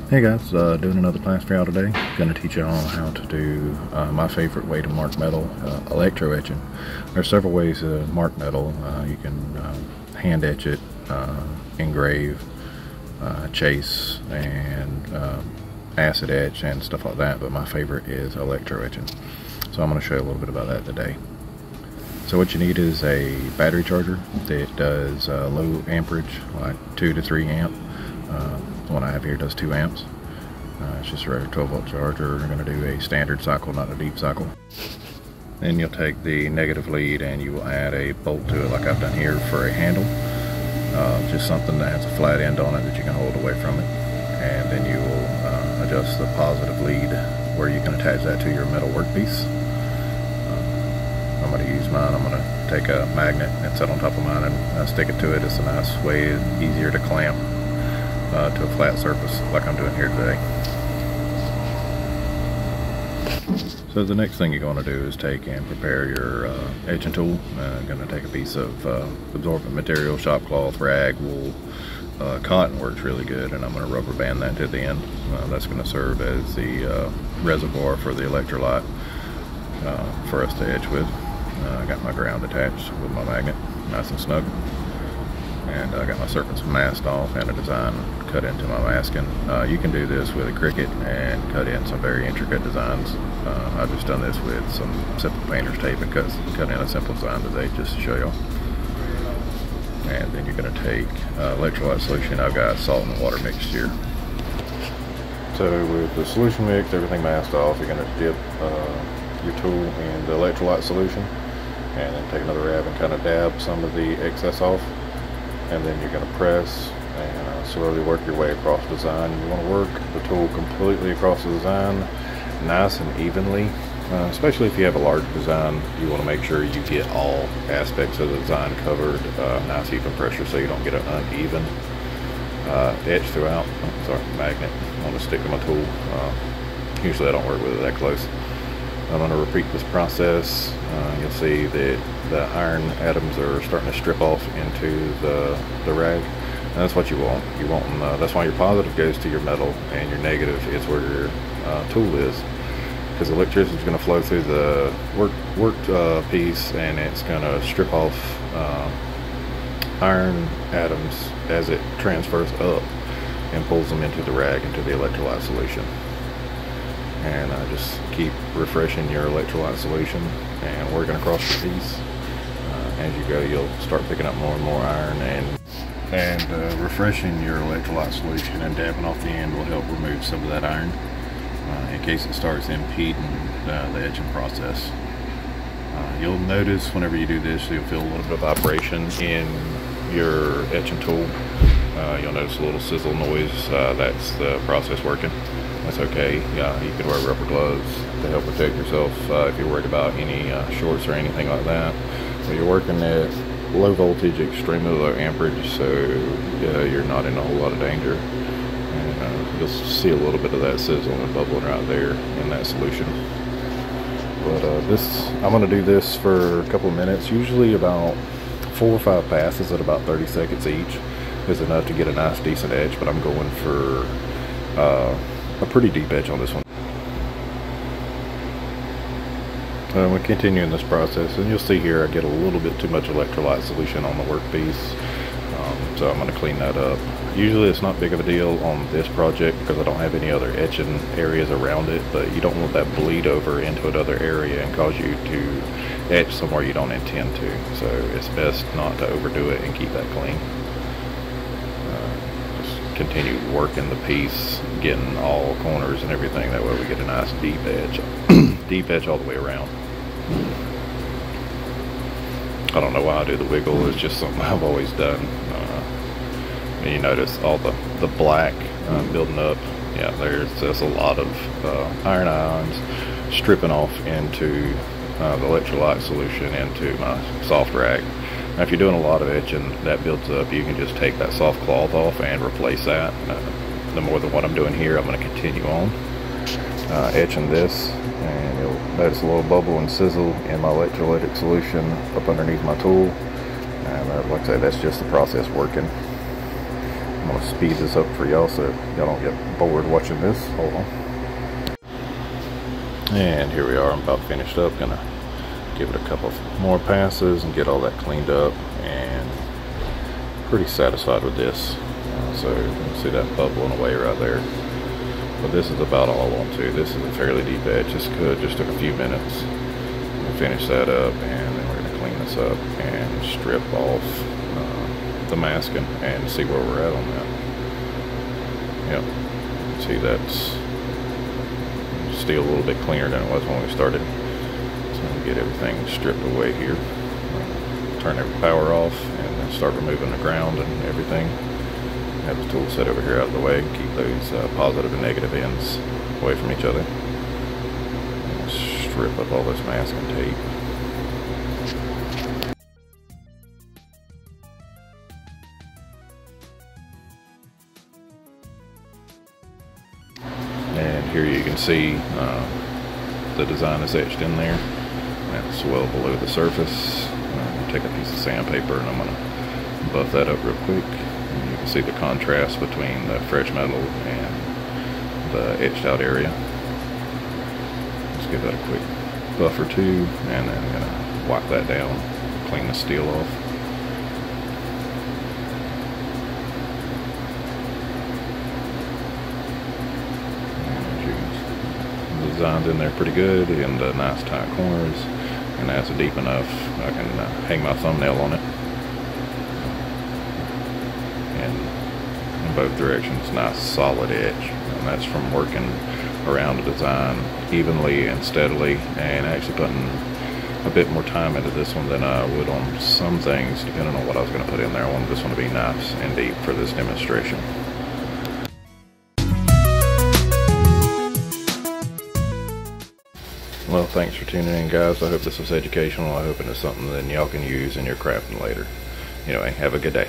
Hey guys, doing another class for y'all today. Going to teach y'all how to do my favorite way to mark metal, electro etching. There are several ways to mark metal. You can hand etch it, engrave, chase, and acid etch and stuff like that, but my favorite is electro etching. So I'm going to show you a little bit about that today. So what you need is a battery charger that does low amperage, like 2 to 3 amp. The one I have here does 2 amps. It's just a regular 12-volt charger. We're going to do a standard cycle, not a deep cycle. Then you'll take the negative lead and you will add a bolt to it like I've done here for a handle. Just something that has a flat end on it that you can hold away from it. And then you will adjust the positive lead where you can attach that to your metal workpiece. I'm going to use mine. I'm going to take a magnet and set on top of mine and stick it to it. It's a nice way, easier to clamp to a flat surface like I'm doing here today. So the next thing you're going to do is take and prepare your etching tool. I'm going to take a piece of absorbent material, shop cloth, rag, wool, cotton works really good, and I'm going to rubber band that to the end. That's going to serve as the reservoir for the electrolyte for us to etch with. I got my ground attached with my magnet, nice and snug. And I got my surface masked off and a design cut into my masking. You can do this with a Cricut and cut in some very intricate designs. I've just done this with some simple painter's tape and cut in a simple design today just to show y'all. And then you're going to take electrolyte solution. I've got salt and water mixture. So with the solution mix, everything masked off, you're going to dip your tool in the electrolyte solution and then take another rab and kind of dab some of the excess off. And then you're going to press and slowly work your way across the design. You want to work the tool completely across the design, nice and evenly. Especially if you have a large design, you want to make sure you get all aspects of the design covered, nice even pressure so you don't get an uneven etch throughout. Sorry, magnet. I want to stick to my tool. Usually I don't work with it that close. I'm going to repeat this process. You'll see that the iron atoms are starting to strip off into the rag, and that's what you want. That's why your positive goes to your metal and your negative is where your tool is, because electricity is going to flow through the work piece and it's going to strip off iron atoms as it transfers up and pulls them into the rag, into the electrolyte solution. And just keep refreshing your electrolyte solution and working across the piece. As you go, you'll start picking up more and more iron, and refreshing your electrolyte solution and dabbing off the end will help remove some of that iron in case it starts impeding the etching process. You'll notice whenever you do this, you'll feel a little bit of vibration in your etching tool. You'll notice a little sizzle noise. That's the process working. That's okay. You can wear rubber gloves to help protect yourself if you're worried about any shorts or anything like that. So you're working at low voltage, extremely low amperage, so you're not in a whole lot of danger. And you'll see a little bit of that sizzle and bubbling right there in that solution. But I'm going to do this for a couple of minutes, usually about 4 or 5 passes at about 30 seconds each is enough to get a nice decent edge, but I'm going for a pretty deep edge on this one. We're continuing this process, and you'll see here I get a little bit too much electrolyte solution on the workpiece, so I'm going to clean that up. Usually it's not big of a deal on this project because I don't have any other etching areas around it, but you don't want that bleed over into another area and cause you to etch somewhere you don't intend to, so it's best not to overdo it and keep that clean. Continue working the piece, getting all corners and everything, that way we get a nice deep edge deep edge all the way around. I don't know why I do the wiggle, it's just something I've always done. And you notice all the black building up. Yeah, there's a lot of iron ions stripping off into the electrolyte solution into my soft rag. Now, if you're doing a lot of etching that builds up, you can just take that soft cloth off and replace that. The more than what I'm doing here, I'm going to continue on etching this, and you'll notice a little bubble and sizzle in my electrolytic solution up underneath my tool. And like I say, that's just the process working. I'm I'm gonna speed this up for y'all so y'all don't get bored watching this. Hold on. And here we are, I'm about finished up. Gonna give it a couple more passes and get all that cleaned up, and pretty satisfied with this. So you can see that bubbling away right there. But this is about all I want to. This is a fairly deep edge. This just took a few minutes. We'll finish that up, and then we're gonna clean this up and strip off the masking and see where we're at on that. Yep, see that's still a little bit cleaner than it was when we started. So I'm gonna get everything stripped away here. Turn every power off and then start removing the ground and everything. Have the tool set over here out of the way. Keep those positive and negative ends away from each other. And strip up all this masking tape. And here you can see the design is etched in there. That's well below the surface. Take a piece of sandpaper and I'm going to buff that up real quick. And you can see the contrast between the fresh metal and the etched out area. Let's give that a quick buff or two, and then I'm going to wipe that down, clean the steel off. Design's in there pretty good in the nice tight corners, and that's deep enough I can hang my thumbnail on it. And in both directions, nice solid edge, and that's from working around the design evenly and steadily, and actually putting a bit more time into this one than I would on some things, depending on what I was going to put in there. I wanted this one to be nice and deep for this demonstration. Well, thanks for tuning in, guys. I hope this was educational. I hope it is something that y'all can use in your crafting later. Anyway, have a good day.